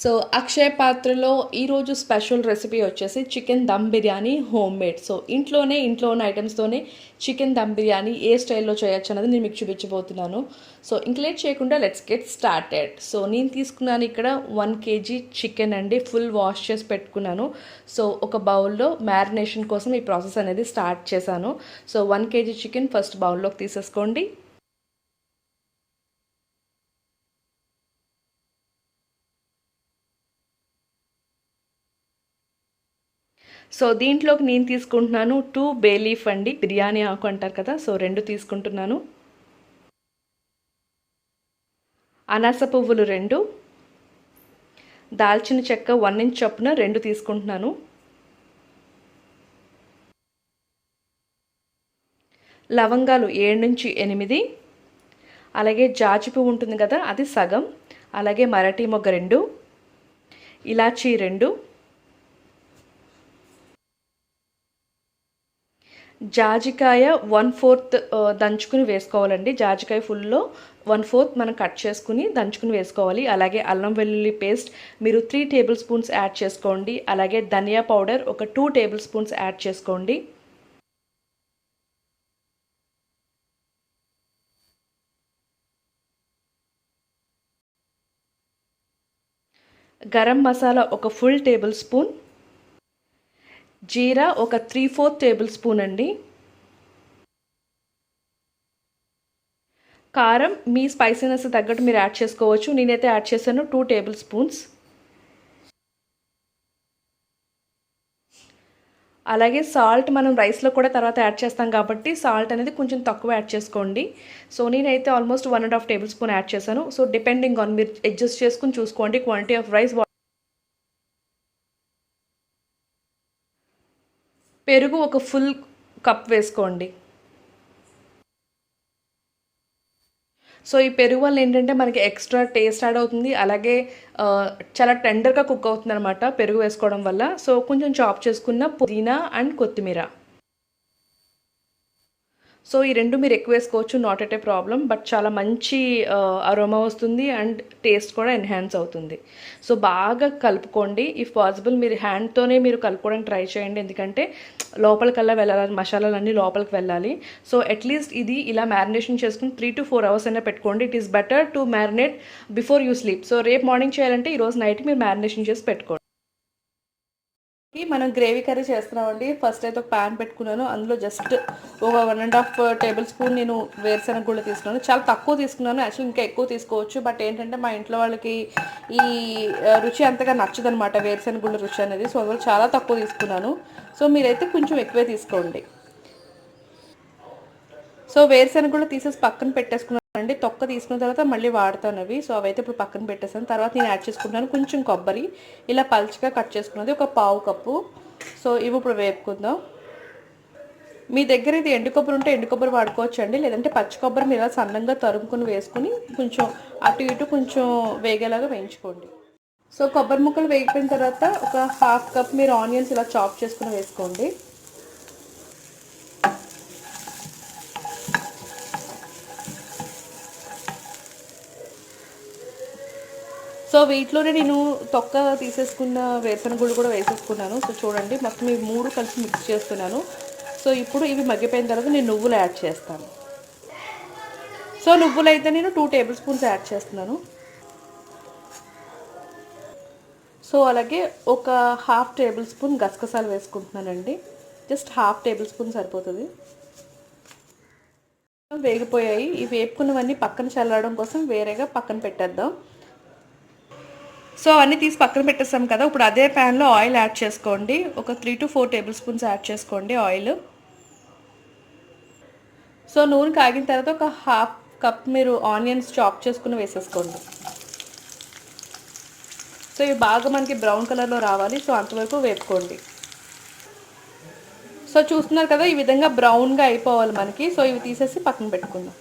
So Akshay పాత్రలో ఈరోజు special recipe వచ్చేసి chicken dum biryani homemade. So ఇంట్లో ఉన్న ఐటమ్స్తోనే చికెన్ దమ్ బిర్యానీ ఏ స్టైల్లో చేయొచ్చు అన్నది నేను మీకు చూపించబోతున్నాను. సో ఇంక లేట్ చేయకుండా లెట్స్ గెట్ స్టార్టెడ్. సో నేను తీసుకున్నాను ఇక్కడ 1 kg చికెన్ అండి, ఫుల్ వాష్ చేసి పెట్టుకున్నాను. సో ఒక బౌల్లో మ్యారినేషన్ కోసం ఈ ప్రాసెస్ అనేది స్టార్ట్ చేశాను. సో 1 kg చికెన్ ఫస్ట్ బౌల్లోకి తీసేసుకోండి. సో దీంట్లోకి నేను తీసుకుంటున్నాను 2 బే లీఫ్ అండి, బిర్యానీ ఆకు అంటారు కదా, సో 2 తీసుకుంటున్నాను. అనాస పువ్వులు 2, దాల్చిన చెక్క 1 ఇంచ్ చొప్పున 2 తీసుకుంటున్నాను. లవంగాలు 7 నుంచి 8, అలాగే జాజి పువ్వు ఉంటుంది కదా అది సగం, అలాగే మరాఠీ మొగ్గ 2, ఇలాచీ 2, జాజికాయ 1/4 దంచుకుని వేసుకోవాలండి. జాజికాయ ఫుల్లో 1/4 మనం కట్ చేసుకుని దంచుకుని వేసుకోవాలి. అలాగే అల్లం వెల్లుల్లి పేస్ట్ మీరు 3 టేబుల్ స్పూన్స్ యాడ్ చేసుకోండి. అలాగే ధనియా పౌడర్ ఒక 2 టేబుల్ స్పూన్స్ యాడ్ చేసుకోండి. గరం మసాలా ఒక ఫుల్ టేబుల్ స్పూన్, జీరా ఒక 3/4 టేబుల్ స్పూన్ అండి. కారం మీ స్పైసీనెస్ తగ్గట్టు మీరు యాడ్ చేసుకోవచ్చు. నేనైతే యాడ్ చేశాను 2 టేబుల్ స్పూన్స్. అలాగే సాల్ట్ మనం రైస్లో కూడా తర్వాత యాడ్ చేస్తాం కాబట్టి సాల్ట్ అనేది కొంచెం తక్కువ యాడ్ చేసుకోండి. సో నేనైతే ఆల్మోస్ట్ 1.5 టేబుల్ స్పూన్ యాడ్ చేశాను. సో డిపెండింగ్ ఆన్ మీరు అడ్జస్ట్ చేసుకుని చూసుకోండి క్వాంటిటీ ఆఫ్ రైస్. పెరుగు ఒక ఫుల్ కప్ వేసుకోండి. సో ఈ పెరుగు వల్ల ఏంటంటే మనకి ఎక్స్ట్రా టేస్ట్ యాడ్ అవుతుంది, అలాగే చాలా టెండర్గా కుక్ అవుతుంది అనమాట పెరుగు వేసుకోవడం వల్ల. సో కొంచెం చాప్ చేసుకున్న పుదీనా అండ్ కొత్తిమీర. సో ఈ 2 మీరు ఎక్కువ వేసుకోవచ్చు, not at a problem. But చాలా మంచి అరోమా వస్తుంది అండ్ టేస్ట్ కూడా ఎన్హాన్స్ అవుతుంది. సో బాగా కలుపుకోండి. ఇఫ్ పాసిబుల్ మీరు హ్యాండ్తోనే మీరు కలుపుకోవడానికి ట్రై చేయండి, ఎందుకంటే లోపలికల్లా వెళ్ళాలి, మసాలాలన్నీ లోపలికి వెళ్ళాలి. సో అట్లీస్ట్ ఇది ఇలా మ్యారినేషన్ చేసుకుని 3 to 4 hours అయినా పెట్టుకోండి. It is better to marinate before you sleep. So రేపు మార్నింగ్ చేయాలంటే ఈరోజు నైట్ మీరు మ్యారినేషన్ చేసి పెట్టుకోండి. మనం గ్రేవీ కర్రీ చేస్తున్నామండి. ఫస్ట్ అయితే ఒక ప్యాన్ పెట్టుకున్నాను, అందులో జస్ట్ ఒక 1.5 టేబుల్ స్పూన్ నేను వేరుశనగ గుళ్ళు తీసుకున్నాను. చాలా తక్కువ తీసుకున్నాను, యాక్చువల్లీ ఇంకా ఎక్కువ తీసుకోవచ్చు. బట్ ఏంటంటే మా ఇంట్లో వాళ్ళకి ఈ రుచి అంతగా నచ్చదనమాట, వేరుశనగ గుళ్ళ రుచి అనేది. సో అందువల్ల చాలా తక్కువ తీసుకున్నాను. సో మీరైతే కొంచెం ఎక్కువే తీసుకోండి. సో వేరుశనగ గుళ్ళు తీసేసి పక్కన పెట్టేసుకున్నాను అండి. తొక్క తీసుకున్న తర్వాత మళ్ళీ వాడతాను అవి. సో అవైతే ఇప్పుడు పక్కన పెట్టేసాను. తర్వాత నేను యాడ్ చేసుకుంటాను కొంచెం కొబ్బరి, ఇలా పల్చగా కట్ చేసుకున్నది ఒక 1/2 కప్పు. సో ఇవి ఇప్పుడు వేపుకుందాం. మీ దగ్గర ఇది ఎండు కొబ్బరి ఉంటే ఎండు కొబ్బరి వాడుకోవచ్చు అండి, లేదంటే పచ్చి కొబ్బరి మీరు ఇలా సన్నంగా తరుముకొని వేసుకుని కొంచెం అటు ఇటు కొంచెం వేగేలాగా వేయించుకోండి. సో కొబ్బరి ముక్కలు వేగిపోయిన తర్వాత ఒక 1/2 కప్ మీరు ఆనియన్స్ ఇలా చాప్ చేసుకుని వేసుకోండి. సో వీటిలోనే నేను తొక్క తీసేసుకున్న వేరుశనగ గుళ్ళు కూడా వేసేసుకున్నాను. సో చూడండి, మొత్తం ఈ 3 కలిసి మిక్స్ చేస్తున్నాను. సో ఇప్పుడు ఇవి మగ్గిపోయిన తర్వాత నేను నువ్వులు యాడ్ చేస్తాను. సో నువ్వులు అయితే నేను 2 టేబుల్ స్పూన్స్ యాడ్ చేస్తున్నాను. సో అలాగే ఒక 1/2 టేబుల్ స్పూన్ గసగసాలు వేసుకుంటున్నానండి. జస్ట్ 1/2 టేబుల్ స్పూన్ సరిపోతుంది. వేగిపోయాయి. ఈ వేపుకున్నవన్నీ పక్కన చల్లడం కోసం వేరేగా పక్కన పెట్టేద్దాం. సో అన్నీ తీసి పక్కన పెట్టేస్తాం కదా. ఇప్పుడు అదే ప్యాన్లో ఆయిల్ యాడ్ చేసుకోండి. ఒక 3 to 4 టేబుల్ స్పూన్స్ యాడ్ చేసుకోండి ఆయిల్. సో నూనె కాగిన తర్వాత ఒక 1/2 కప్ మీరు ఆనియన్స్ చాప్ చేసుకుని వేసేసుకోండి. సో ఇవి బాగా మనకి బ్రౌన్ కలర్లో రావాలి. సో అంతవరకు వేపుకోండి. సో చూస్తున్నారు కదా, ఈ విధంగా బ్రౌన్గా అయిపోవాలి మనకి. సో ఇవి తీసేసి పక్కన పెట్టుకుందాం.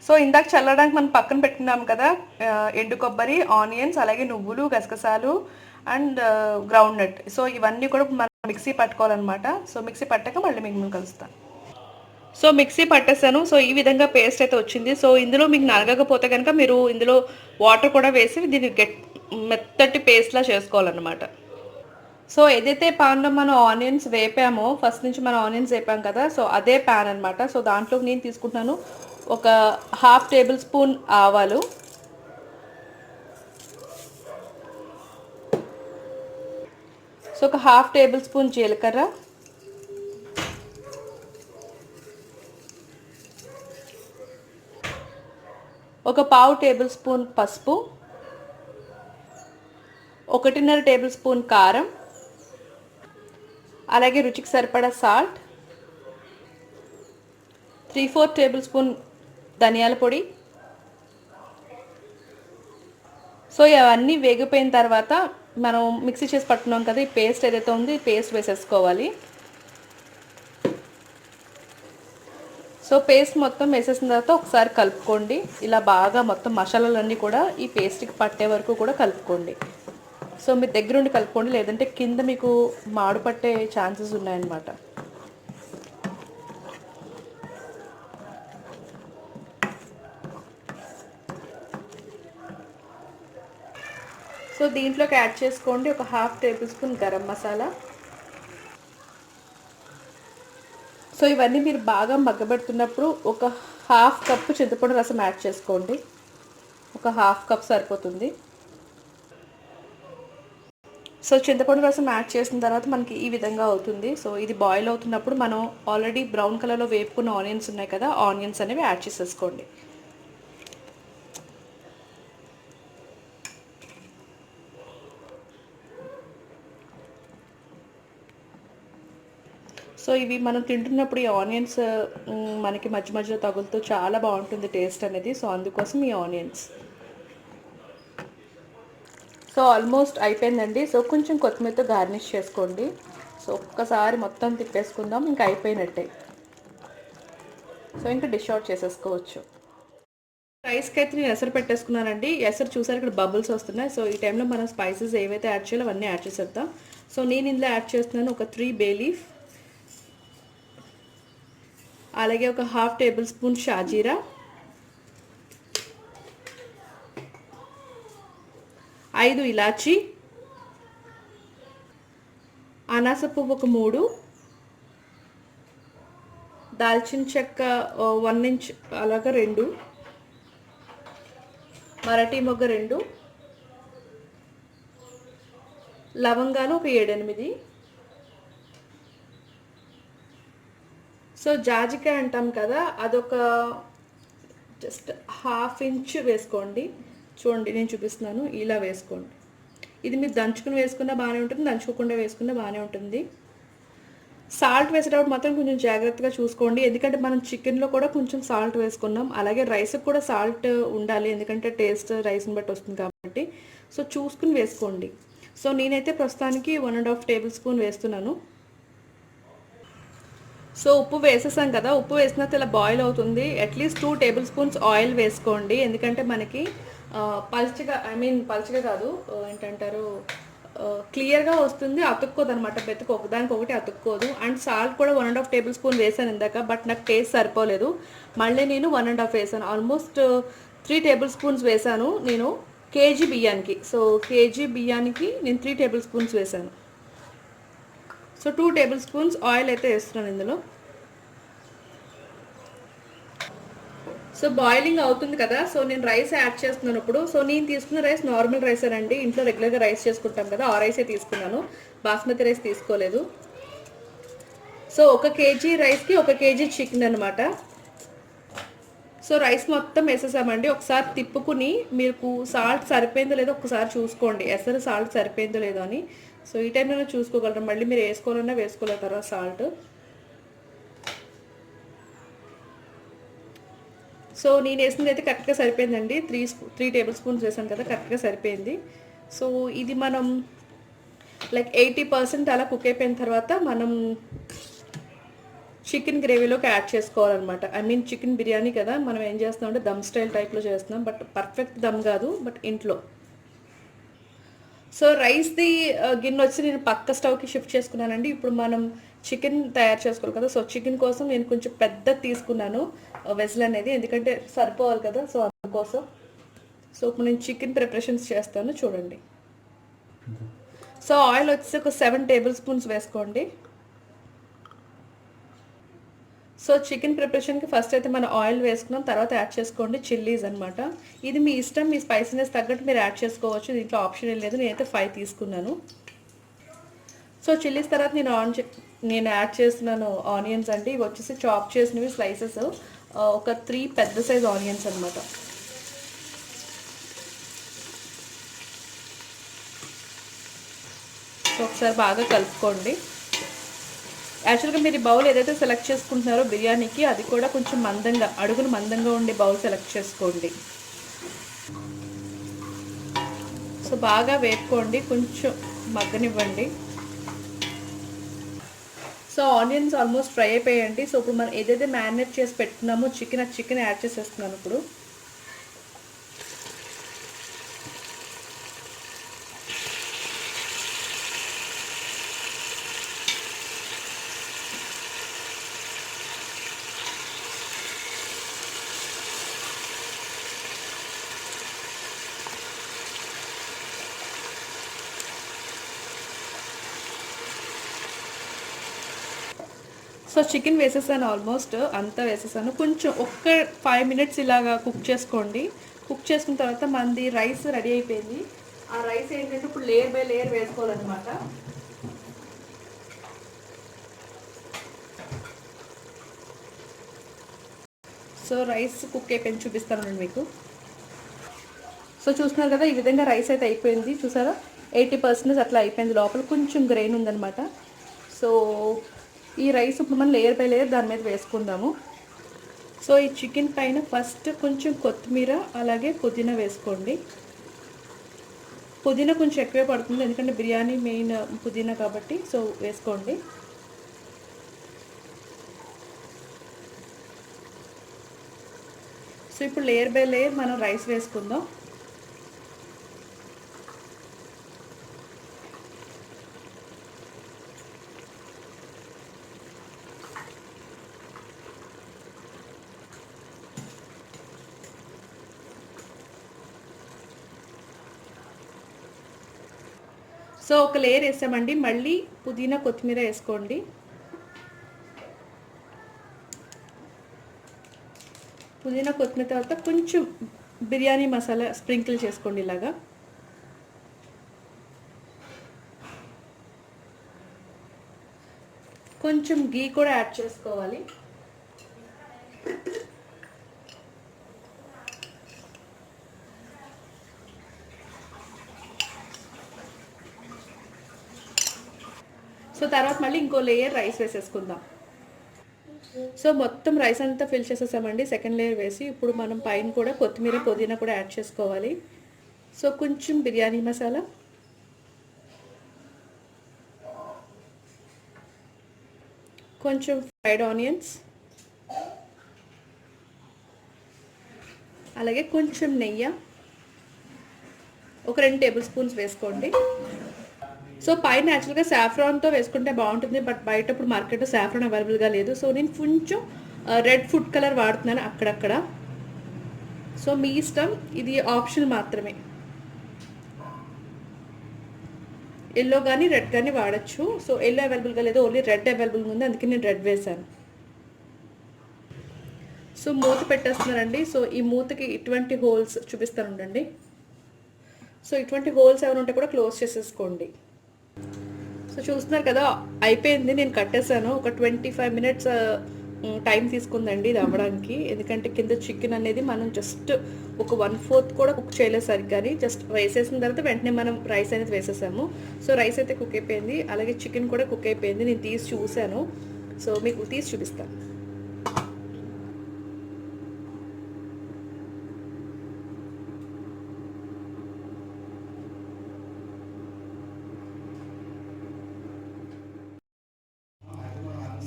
సో ఇందాక చల్లడానికి మనం పక్కన పెట్టుకున్నాం కదా ఎండు కొబ్బరి, ఆనియన్స్, అలాగే నువ్వులు, గసగసాలు అండ్ గ్రౌండ్ నట్. సో ఇవన్నీ కూడా మనం మిక్సీ పట్టుకోవాలన్నమాట. సో మిక్సీ పట్టాక మళ్ళీ మీకు కలుస్తాను. So mixie పట్టేసాను. సో ఈ విధంగా పేస్ట్ అయితే వచ్చింది. సో ఇందులో మీకు నలగకపోతే కనుక మీరు ఇందులో వాటర్ కూడా వేసి దీన్ని మెత్తటి పేస్ట్‌లా చేసుకోవాలన్నమాట. సో ఏదైతే పాన్‌లో మనం ఆనియన్స్ వేపామో ఫస్ట్ నుంచి మనం ఆనియన్స్ వేపాం కదా! సో అదే పాన్ అనమాట. సో దాంట్లోకి నేను తీసుకుంటున్నాను ఒక హాఫ్ టేబుల్ స్పూన్ ఆవాలు, సో ఒక హాఫ్ టేబుల్ స్పూన్ జీలకర్ర, ఒక పావు టేబుల్ స్పూన్ పసుపు, 1.5 టేబుల్ స్పూన్ కారం, అలాగే రుచికి సరిపడా సాల్ట్, 3/4 టేబుల్ స్పూన్ ధనియాల పొడి. సో ఇవన్నీ వేగిపోయిన తర్వాత మనం మిక్సీ చేసి పట్టుకున్నాం కదా, ఈ పేస్ట్ ఏదైతే ఉందో ఈ పేస్ట్ వేసేసుకోవాలి. సో పేస్ట్ మొత్తం వేసేసిన తర్వాత ఒకసారి కలుపుకోండి. ఇలా బాగా మొత్తం మసాలాలన్నీ కూడా ఈ పేస్ట్కి పట్టే వరకు కూడా కలుపుకోండి. సో మీ దగ్గరుండి కలుపుకోండి, లేదంటే కింద మీకు మాడు పట్టే ఛాన్సెస్ ఉన్నాయన్నమాట. సో దీంట్లోకి యాడ్ చేసుకోండి ఒక half table spoon garam masala. So ఇవన్నీ మీరు బాగా మగ్గబెడుతున్నప్పుడు ఒక హాఫ్ కప్పు చింతపండు రసం యాడ్ చేసుకోండి. ఒక హాఫ్ కప్ సరిపోతుంది. సో చింతపండు రసం యాడ్ చేసిన తర్వాత మనకి ఈ విధంగా అవుతుంది. సో ఇది బాయిల్ అవుతున్నప్పుడు మనం ఆల్రెడీ బ్రౌన్ కలర్లో వేపుకున్న ఆనియన్స్ ఉన్నాయి కదా, ఆనియన్స్ అనేవి యాడ్ చేసేసుకోండి. సో ఇవి మనం తింటున్నప్పుడు ఈ ఆనియన్స్ మనకి మధ్య మధ్యలో తగులుతూ చాలా బాగుంటుంది టేస్ట్ అనేది. సో అందుకోసం ఈ ఆనియన్స్. సో ఆల్మోస్ట్ అయిపోయిందండి. సో కొంచెం కొత్తిమీరతో గార్నిష్ చేసుకోండి. సో ఒక్కసారి మొత్తం తిప్పేసుకుందాం, ఇంకా అయిపోయినట్టే. సో ఇంకా డిష్ అవుట్ చేసేసుకోవచ్చు. రైస్కి అయితే నేను ఎసరు పెట్టేసుకున్నానండి. ఎసరు చూసారు ఇక్కడ బబుల్స్ వస్తున్నాయి. సో ఈ టైంలో మనం స్పైసెస్ ఏవైతే యాడ్ చేయాలో అవన్నీ యాడ్ చేసేద్దాం. సో నేను ఇందులో యాడ్ చేస్తున్నాను ఒక 3 బే లీఫ్, అలాగే ఒక హాఫ్ టేబుల్ స్పూన్ షాజీరా, 5 ఇలాచి, అనాస పువ్వు ఒక 3, దాల్చిన చెక్క 1 ఇంచ్ అలాగా 2, మరాఠీ మొగ్గ 2, లవంగాలు ఒక 7-8. సో జాజికాయ అంటాం కదా, అదొక జస్ట్ హాఫ్ ఇంచ్ వేసుకోండి. చూడండి నేను చూపిస్తున్నాను, ఇలా వేసుకోండి. ఇది మీరు దంచుకుని వేసుకున్నా బాగానే ఉంటుంది, దంచుకోకుండా వేసుకున్నా బాగానే ఉంటుంది. సాల్ట్ వేసేటప్పుడు మాత్రం కొంచెం జాగ్రత్తగా చూసుకోండి, ఎందుకంటే మనం చికెన్లో కూడా కొంచెం సాల్ట్ వేసుకున్నాం. అలాగే రైస్కి కూడా సాల్ట్ ఉండాలి, ఎందుకంటే టేస్ట్ రైస్ని బట్టి వస్తుంది కాబట్టి. సో చూసుకుని వేసుకోండి. సో నేనైతే ప్రస్తుతానికి 1.5 టేబుల్ స్పూన్ వేస్తున్నాను. సో ఉప్పు వేసేసాం కదా, ఉప్పు వేసిన తర్వాత ఇలా బాయిల్ అవుతుంది. అట్లీస్ట్ 2 టేబుల్ స్పూన్స్ ఆయిల్ వేసుకోండి, ఎందుకంటే మనకి పల్చగా పల్చగా కాదు ఏంటంటారు క్లియర్గా వస్తుంది, అతుక్కోదు అనమాట. బెతుకు ఒకదానికొకటి అతుక్కోదు. అండ్ సాల్ట్ కూడా 1.5 టేబుల్ స్పూన్ వేసాను ఇందాక, బట్ నాకు టేస్ట్ సరిపోలేదు. మళ్ళీ నేను 1.5 వేసాను. ఆల్మోస్ట్ 3 టేబుల్ స్పూన్స్ వేసాను నేను కేజీ బియ్యానికి. సో కేజీ బియ్యానికి నేను 3 టేబుల్ స్పూన్స్ వేసాను. సో 2 టేబుల్ స్పూన్స్ ఆయిల్ అయితే వేస్తున్నాను ఇందులో. సో బాయిలింగ్ అవుతుంది కదా, సో నేను రైస్ యాడ్ చేస్తున్నాను ఇప్పుడు. సో నేను తీసుకున్న రైస్ నార్మల్ రైస్ అండి, ఇంట్లో రెగ్యులర్గా రైస్ చేసుకుంటాం కదా, ఆ రైసే తీసుకున్నాను, బాస్మతి రైస్ తీసుకోలేదు. సో 1 కేజీ రైస్కి 1 కేజీ చికెన్ అనమాట. సో రైస్ మొత్తం వేసేసామండి. ఒకసారి తిప్పుకుని మీకు సాల్ట్ సరిపోయిందో లేదో ఒకసారి చూసుకోండి, ఎసరు సాల్ట్ సరిపోయిందో లేదో అని. సో ఈ టైంలో చూసుకోగలరు, మళ్ళీ మీరు వేసుకోవాలన్నా వేసుకోలేరు తర్వాత సాల్ట్. సో నేను వేసింది అయితే కరెక్ట్గా సరిపోయిందండి. 3 టేబుల్ స్పూన్స్ వేసాను కదా, కరెక్ట్గా సరిపోయింది. సో ఇది మనం లైక్ 80% అలా కుక్ అయిపోయిన తర్వాత మనం చికెన్ గ్రేవీలోకి యాడ్ చేసుకోవాలన్నమాట. చికెన్ బిర్యానీ కదా, మనం ఏం చేస్తామంటే దమ్ స్టైల్ టైప్లో చేస్తున్నాం, బట్ పర్ఫెక్ట్ దమ్ కాదు, బట్ ఇంట్లో. సో రైస్ది గిన్నె వచ్చి నేను పక్క స్టవ్కి షిఫ్ట్ చేసుకున్నానండి. ఇప్పుడు మనం చికెన్ తయారు చేసుకోవాలి కదా. సో చికెన్ కోసం నేను కొంచెం పెద్ద తీసుకున్నాను వెజ్ల్ అనేది, ఎందుకంటే సరిపోవాలి కదా, సో అందుకోసం. సో ఇప్పుడు నేను చికెన్ ప్రిపరేషన్స్ చేస్తాను చూడండి. సో ఆయిల్ వచ్చేసి ఒక 7 టేబుల్ స్పూన్స్ వేసుకోండి. సో చికెన్ ప్రిపరేషన్కి ఫస్ట్ అయితే మనం ఆయిల్ వేసుకున్నాం, తర్వాత యాడ్ చేసుకోండి చిల్లీస్ అనమాట. ఇది మీ ఇష్టం, మీ స్పైసీనెస్ తగ్గట్టు మీరు యాడ్ చేసుకోవచ్చు, దీంట్లో ఆప్షన్ ఏం లేదు. నేనైతే 5 తీసుకున్నాను. సో చిల్లీస్ తర్వాత నేను యాడ్ చేస్తున్నాను ఆనియన్స్ అండి. ఇవి వచ్చేసి చాప్ చేసినవి స్లైసెస్, ఒక 3 పెద్ద సైజ్ ఆనియన్స్ అనమాట. సో ఒకసారి బాగా కలుపుకోండి. యాక్చువల్గా మీరు ఈ బౌల్ ఏదైతే సెలెక్ట్ చేసుకుంటున్నారో బిర్యానీకి, అది కూడా కొంచెం మందంగా, అడుగును మందంగా ఉండే బౌల్ సెలెక్ట్ చేసుకోండి. సో బాగా వేపుకోండి, కొంచెం మగ్గనివ్వండి. సో ఆనియన్స్ ఆల్మోస్ట్ ఫ్రై అయిపోయాయండి. సో ఇప్పుడు మనం ఏదైతే మ్యారినేట్ చేసి పెట్టుకున్నామో చికెన్ యాడ్ చేసేస్తున్నాను ఇప్పుడు. సో చికెన్ వేసేసాను, ఆల్మోస్ట్ అంతా వేసేసాను. కొంచెం ఒక్క 5 మినిట్స్ ఇలాగా కుక్ చేసుకోండి. కుక్ చేసుకున్న తర్వాత మనది రైస్ రెడీ అయిపోయింది. ఆ రైస్ ఏంటంటే ఇప్పుడు లేయర్ బై లేయర్ వేసుకోవాలన్నమాట. సో రైస్ కుక్ అయిపోయింది, చూపిస్తాను మీకు. సో చూస్తున్నారు కదా, ఈ విధంగా రైస్ అయితే అయిపోయింది. చూసారా, 80% అట్లా అయిపోయింది. లోపల కొంచెం గ్రెయిన్ ఉందన్నమాట. సో ఈ రైస్ ఇప్పుడు మనం లేయర్ బై లేయర్ దాని మీద వేసుకుందాము. సో ఈ చికెన్ పైన ఫస్ట్ కొంచెం కొత్తిమీర అలాగే పుదీనా వేసుకోండి. పుదీనా కొంచెం ఎక్కువే పడుతుంది, ఎందుకంటే బిర్యానీ మెయిన్ పుదీనా కాబట్టి. సో వేసుకోండి. సో ఇప్పుడు లేయర్ బై లేయర్ మనం రైస్ వేసుకుందాం. సో ఒక లేయర్ వేసామండి, మళ్ళీ పుదీనా కొత్తిమీర వేసుకోండి. పుదీనా కొత్తిమీర తర్వాత కొంచెం బిర్యానీ మసాలా స్ప్రింకిల్ చేసుకోండి ఇలాగా. కొంచెం గీ కూడా యాడ్ చేసుకోవాలి. సో తర్వాత మళ్ళీ ఇంకో లేయర్ రైస్ వేసేసుకుందాం. సో మొత్తం రైస్ అంతా ఫిల్ చేసేసామండి సెకండ్ లేయర్ వేసి. ఇప్పుడు మనం పైన కూడా కొత్తిమీర పుదీనా కూడా యాడ్ చేసుకోవాలి. సో కొంచెం బిర్యానీ మసాలా, కొంచెం ఫ్రైడ్ ఆనియన్స్, అలాగే కొంచెం నెయ్యి, ఒక 2 టేబుల్ స్పూన్స్ వేసుకోండి. సో పైన యాక్చువల్గా సాఫ్రాన్తో వేసుకుంటే బాగుంటుంది, బట్ బయట ఇప్పుడు మార్కెట్లో సాఫ్రాన్ అవైలబుల్గా లేదు. సో నేను కొంచెం రెడ్ ఫుడ్ కలర్ వాడుతున్నాను అక్కడక్కడ. సో మీ ఇష్టం, ఇది ఆప్షన్ మాత్రమే. ఎల్లో కానీ రెడ్ కానీ వాడచ్చు. సో ఎల్లో అవైలబుల్గా లేదు, ఓన్లీ రెడ్ అవైలబుల్గా ఉంది, అందుకే నేను రెడ్ వేసాను. సో మూత పెట్టేస్తున్నానండి. సో ఈ మూతకి ఇటువంటి హోల్స్ చూపిస్తాను ఉండండి. సో ఇటువంటి హోల్స్ ఏమైనా ఉంటే కూడా క్లోజ్ చేసేసుకోండి. సో చూస్తున్నారు కదా, అయిపోయింది, నేను కట్టేసాను. ఒక 25 మినిట్స్ టైం తీసుకుందండి ఇది అవ్వడానికి, ఎందుకంటే కింద చికెన్ అనేది మనం జస్ట్ ఒక 1/4 కూడా కుక్ చేయలేదు సరిగ్గా. జస్ట్ రైస్ వేసిన తర్వాత వెంటనే మనం రైస్ అనేది వేసేసాము. సో రైస్ అయితే కుక్ అయిపోయింది, అలాగే చికెన్ కూడా కుక్ అయిపోయింది. నేను తీసి చూశాను, సో మీకు తీసి చూపిస్తాను.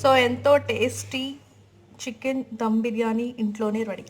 సో ఎంతో టేస్టీ చికెన్ దమ్ బిర్యానీ ఇంట్లోనే రెడీ.